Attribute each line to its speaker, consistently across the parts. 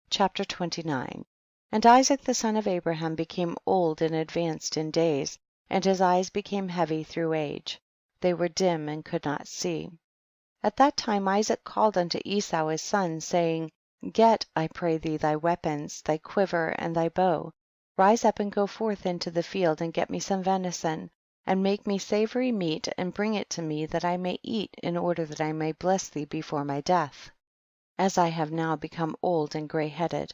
Speaker 1: Chapter 29. And Isaac the son of Abraham became old and advanced in days, and his eyes became heavy through age, they were dim and could not see. At that time Isaac called unto Esau his son, saying, Get, I pray thee, thy weapons, thy quiver and thy bow, rise up and go forth into the field and get me some venison, and make me savory meat and bring it to me that I may eat, in order that I may bless thee before my death, as I have now become old and grey headed.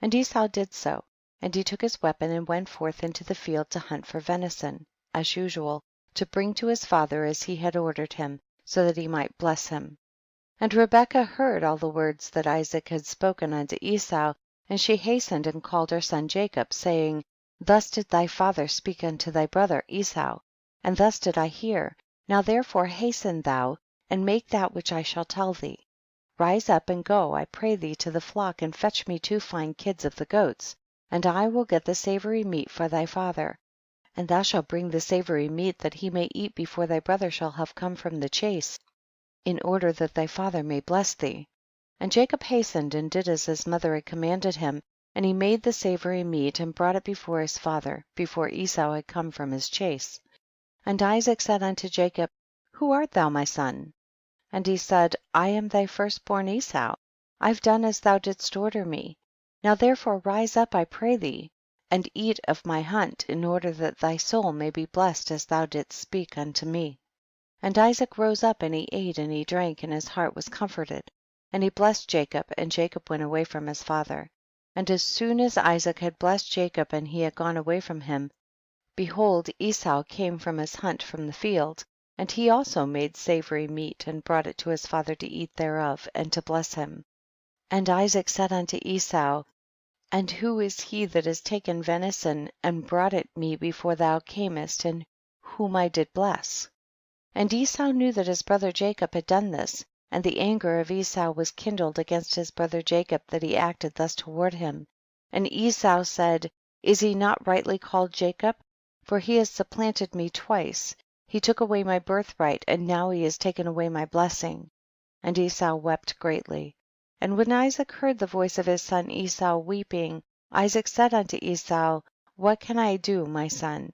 Speaker 1: And Esau did so, and he took his weapon and went forth into the field to hunt for venison, as usual, to bring to his father as he had ordered him, so that he might bless him. And Rebekah heard all the words that Isaac had spoken unto Esau, and she hastened and called her son Jacob, saying, Thus did thy father speak unto thy brother Esau, and thus did I hear. Now therefore hasten thou, and make that which I shall tell thee. Rise up and go, I pray thee, to the flock, and fetch me 2 fine kids of the goats, and I will get the savory meat for thy father. And thou shalt bring the savory meat that he may eat before thy brother shall have come from the chase, in order that thy father may bless thee. And Jacob hastened and did as his mother had commanded him, and he made the savory meat and brought it before his father, before Esau had come from his chase. And Isaac said unto Jacob, Who art thou, my son? And he said, I am thy firstborn Esau. I've done as thou didst order me. Now therefore rise up, I pray thee, and eat of my hunt, in order that thy soul may be blessed as thou didst speak unto me. And Isaac rose up and he ate and he drank, and his heart was comforted. And he blessed Jacob, and Jacob went away from his father. And as soon as Isaac had blessed Jacob and he had gone away from him, behold, Esau came from his hunt from the field, and he also made savory meat and brought it to his father to eat thereof, and to bless him. And Isaac said unto Esau, And who is he that has taken venison and brought it me before thou camest, and whom I did bless? And Esau knew that his brother Jacob had done this, and the anger of Esau was kindled against his brother Jacob that he acted thus toward him. And Esau said, Is he not rightly called Jacob? For he has supplanted me twice. He took away my birthright, and now he has taken away my blessing. And Esau wept greatly. And when Isaac heard the voice of his son Esau weeping, Isaac said unto Esau, What can I do, my son?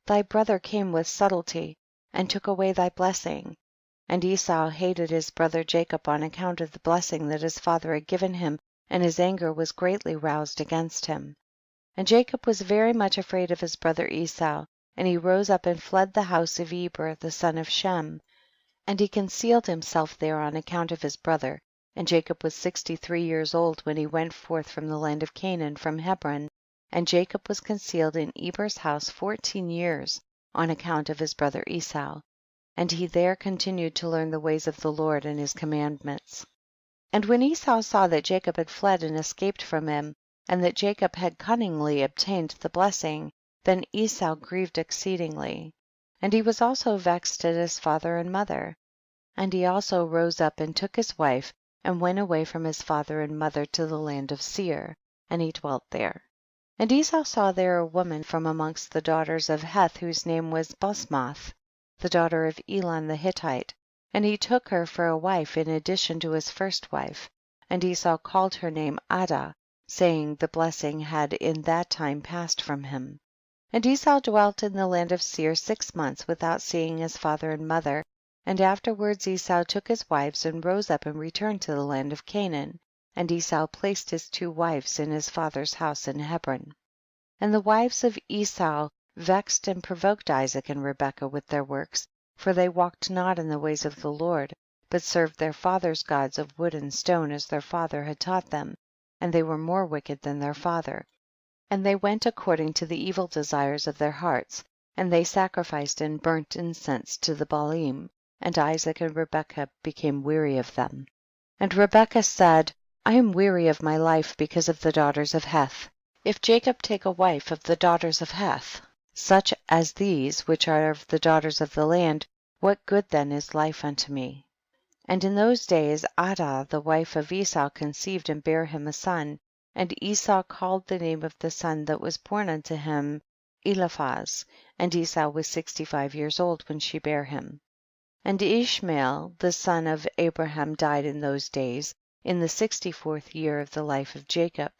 Speaker 1: Thy brother came with subtlety, and took away thy blessing. And Esau hated his brother Jacob on account of the blessing that his father had given him, and his anger was greatly roused against him. And Jacob was very much afraid of his brother Esau, and he rose up and fled the house of Eber the son of Shem, and he concealed himself there on account of his brother. And Jacob was 63 years old when he went forth from the land of Canaan from Hebron, and Jacob was concealed in Eber's house 14 years on account of his brother Esau, and he there continued to learn the ways of the Lord and his commandments. And when Esau saw that Jacob had fled and escaped from him, and that Jacob had cunningly obtained the blessing, then Esau grieved exceedingly, and he was also vexed at his father and mother. And he also rose up and took his wife, and went away from his father and mother to the land of Seir, and he dwelt there. And Esau saw there a woman from amongst the daughters of Heth, whose name was Basmath, the daughter of Elon the Hittite, and he took her for a wife in addition to his first wife. And Esau called her name Adah, saying, The blessing had in that time passed from him. And Esau dwelt in the land of Seir 6 months without seeing his father and mother, and afterwards Esau took his wives and rose up and returned to the land of Canaan. And Esau placed his 2 wives in his father's house in Hebron. And the wives of Esau vexed and provoked Isaac and Rebekah with their works, for they walked not in the ways of the Lord, but served their father's gods of wood and stone as their father had taught them, and they were more wicked than their father. And they went according to the evil desires of their hearts, and they sacrificed and burnt incense to the Baalim, and Isaac and Rebekah became weary of them. And Rebekah said, I am weary of my life because of the daughters of Heth. If Jacob take a wife of the daughters of Heth, such as these which are of the daughters of the land, what good then is life unto me? And in those days Adah the wife of Esau conceived and bare him a son, and Esau called the name of the son that was born unto him Eliphaz, and Esau was 65 years old when she bare him. And Ishmael the son of Abraham died in those days, in the 64th year of the life of Jacob.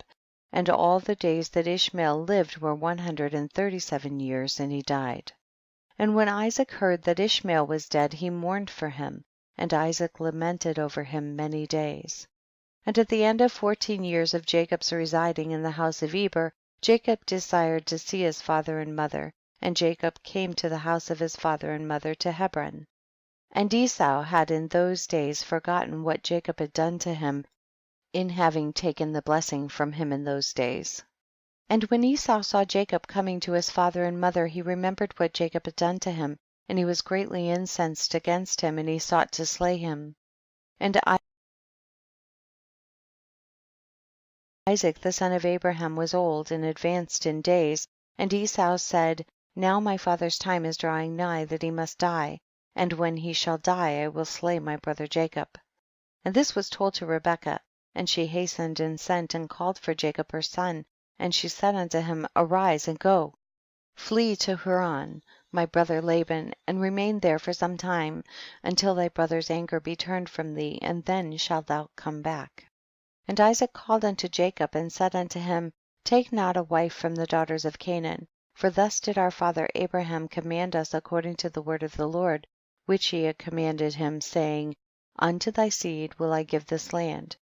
Speaker 1: And all the days that Ishmael lived were 137 years, and he died. And when Isaac heard that Ishmael was dead, he mourned for him, and Isaac lamented over him many days. And at the end of 14 years of Jacob's residing in the house of Eber, Jacob desired to see his father and mother, and Jacob came to the house of his father and mother to Hebron. And Esau had in those days forgotten what Jacob had done to him in having taken the blessing from him in those days. And when Esau saw Jacob coming to his father and mother, he remembered what Jacob had done to him, and he was greatly incensed against him, and he sought to slay him. And Isaac the son of Abraham was old and advanced in days, and Esau said, now my father's time is drawing nigh that he must die, and when he shall die I will slay my brother Jacob. And this was told to Rebekah, and she hastened and sent and called for Jacob her son, and she said unto him, arise and go, flee to Haran, my brother Laban, and remain there for some time, until thy brother's anger be turned from thee, and then shalt thou come back. And Isaac called unto Jacob and said unto him, take not a wife from the daughters of Canaan, for thus did our father Abraham command us according to the word of the Lord, which he had commanded him, saying, unto thy seed will I give this land,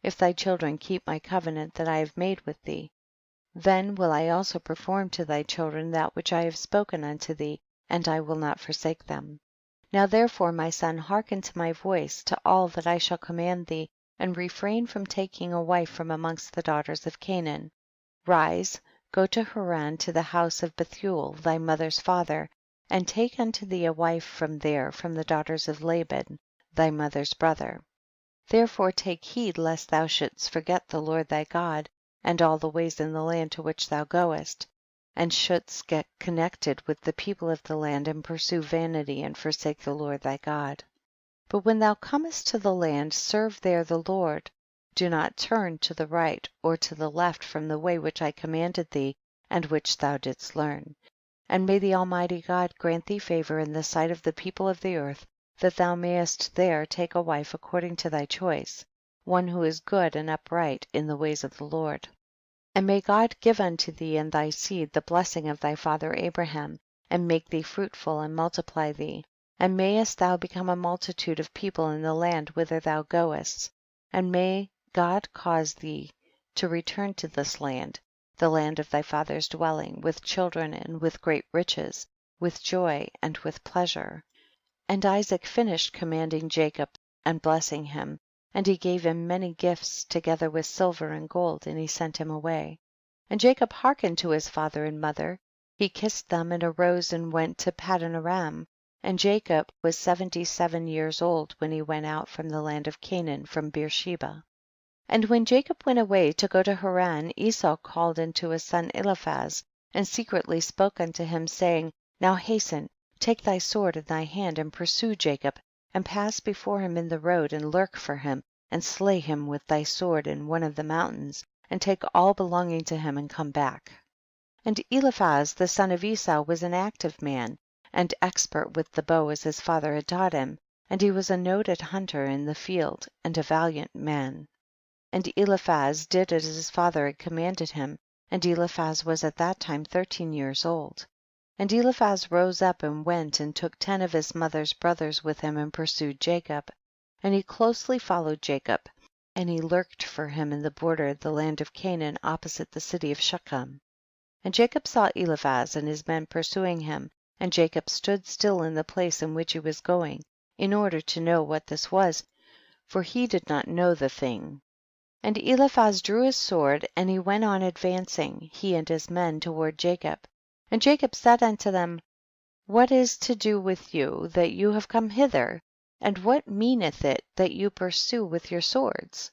Speaker 1: if thy children keep my covenant that I have made with thee. Then will I also perform to thy children that which I have spoken unto thee, and I will not forsake them. Now therefore, my son, hearken to my voice, to all that I shall command thee, and refrain from taking a wife from amongst the daughters of Canaan. Rise, go to Haran to the house of Bethuel thy mother's father, and take unto thee a wife from there from the daughters of Laban thy mother's brother. Therefore take heed lest thou shouldst forget the Lord thy God, and all the ways in the land to which thou goest, and shouldst get connected with the people of the land, and pursue vanity, and forsake the Lord thy God. But when thou comest to the land, serve there the Lord. Do not turn to the right or to the left from the way which I commanded thee, and which thou didst learn. And may the Almighty God grant thee favor in the sight of the people of the earth, that thou mayest there take a wife according to thy choice, one who is good and upright in the ways of the Lord. And may God give unto thee and thy seed the blessing of thy father Abraham, and make thee fruitful and multiply thee. And mayest thou become a multitude of people in the land whither thou goest. And may God cause thee to return to this land, the land of thy father's dwelling, with children and with great riches, with joy and with pleasure. And Isaac finished commanding Jacob and blessing him, and he gave him many gifts together with silver and gold, and he sent him away. And Jacob hearkened to his father and mother. He kissed them and arose and went to Paddan Aram. And Jacob was 77 years old when he went out from the land of Canaan from Beersheba. And when Jacob went away to go to Haran, Esau called unto his son Eliphaz, and secretly spoke unto him, saying, now hasten, take thy sword in thy hand, and pursue Jacob, and pass before him in the road, and lurk for him, and slay him with thy sword in one of the mountains, and take all belonging to him, and come back. And Eliphaz the son of Esau was an active man, and expert with the bow as his father had taught him, and he was a noted hunter in the field, and a valiant man. And Eliphaz did as his father had commanded him, and Eliphaz was at that time 13 years old. And Eliphaz rose up and went and took 10 of his mother's brothers with him, and pursued Jacob. And he closely followed Jacob, and he lurked for him in the border of the land of Canaan opposite the city of Shechem. And Jacob saw Eliphaz and his men pursuing him, and Jacob stood still in the place in which he was going, in order to know what this was, for he did not know the thing. And Eliphaz drew his sword, and he went on advancing, he and his men, toward Jacob. And Jacob said unto them, what is to do with you that you have come hither? And what meaneth it that you pursue with your swords?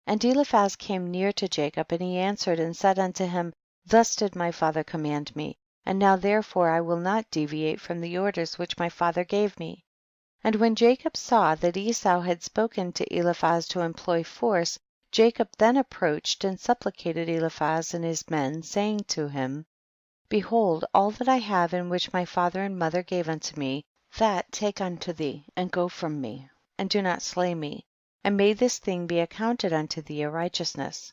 Speaker 1: And Eliphaz came near to Jacob, and he answered and said unto him, thus did my father command me, and now therefore I will not deviate from the orders which my father gave me. And when Jacob saw that Esau had spoken to Eliphaz to employ force, Jacob then approached and supplicated Eliphaz and his men, saying to him, behold, all that I have in which my father and mother gave unto me, that take unto thee, and go from me, and do not slay me. and may this thing be accounted unto thee a righteousness.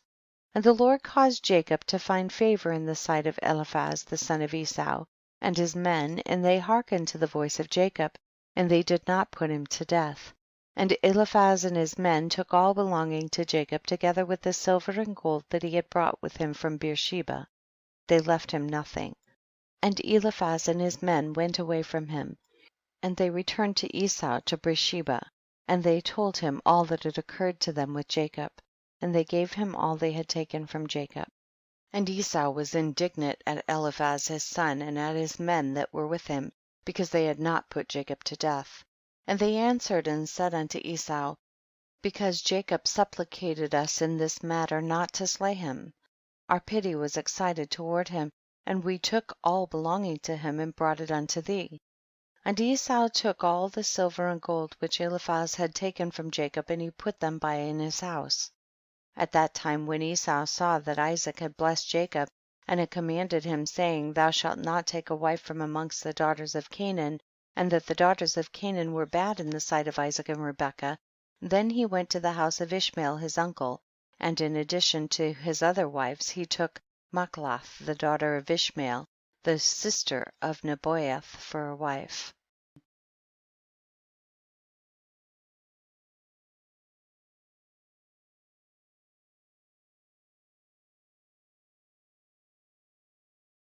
Speaker 1: And the Lord caused Jacob to find favor in the sight of Eliphaz the son of Esau and his men, and they hearkened to the voice of Jacob, and they did not put him to death. And Eliphaz and his men took all belonging to Jacob, together with the silver and gold that he had brought with him from Beersheba. They left him nothing. And Eliphaz and his men went away from him, and they returned to Esau to Beersheba, and they told him all that had occurred to them with Jacob, and they gave him all they had taken from Jacob. And Esau was indignant at Eliphaz his son and at his men that were with him, because they had not put Jacob to death. And they answered and said unto Esau, because Jacob supplicated us in this matter not to slay him, our pity was excited toward him, and we took all belonging to him and brought it unto thee. And Esau took all the silver and gold which Eliphaz had taken from Jacob, and he put them by in his house. At that time when Esau saw that Isaac had blessed Jacob, and had commanded him, saying, thou shalt not take a wife from amongst the daughters of Canaan, and that the daughters of Canaan were bad in the sight of Isaac and Rebekah, then he went to the house of Ishmael his uncle, and in addition to his other wives he took Machlath the daughter of Ishmael, the sister of Nebaioth, for a wife.